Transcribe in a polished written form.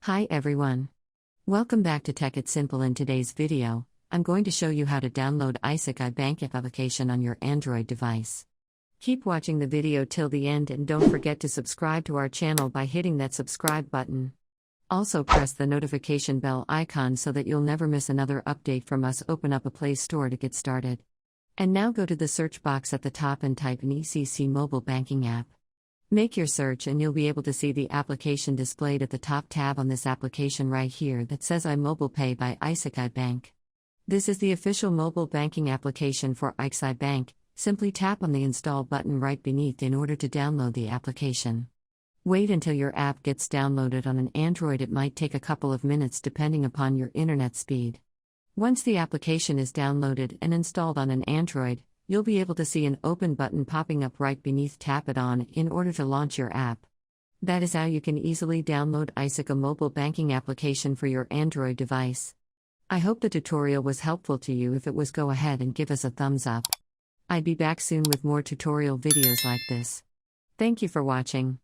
Hi everyone. Welcome back to Tech It Simple. In today's video, I'm going to show you how to download ICICI Bank app application on your Android device. Keep watching the video till the end and don't forget to subscribe to our channel by hitting that subscribe button. Also press the notification bell icon so that you'll never miss another update from us. Open up a Play Store to get started. And now go to the search box at the top and type in ICICI mobile banking app. Make your search and you'll be able to see the application displayed at the top tab on this application right here that says iMobile Pay by ICICI Bank. This is the official mobile banking application for ICICI Bank. Simply tap on the install button right beneath in order to download the application. Wait until your app gets downloaded on an Android. It might take a couple of minutes depending upon your internet speed. Once the application is downloaded and installed on an Android, you'll be able to see an open button popping up right beneath. Tap it on in order to launch your app. That is how you can easily download ICICI mobile banking application for your Android device. I hope the tutorial was helpful to you. If it was, go ahead and give us a thumbs up. I'd be back soon with more tutorial videos like this. Thank you for watching.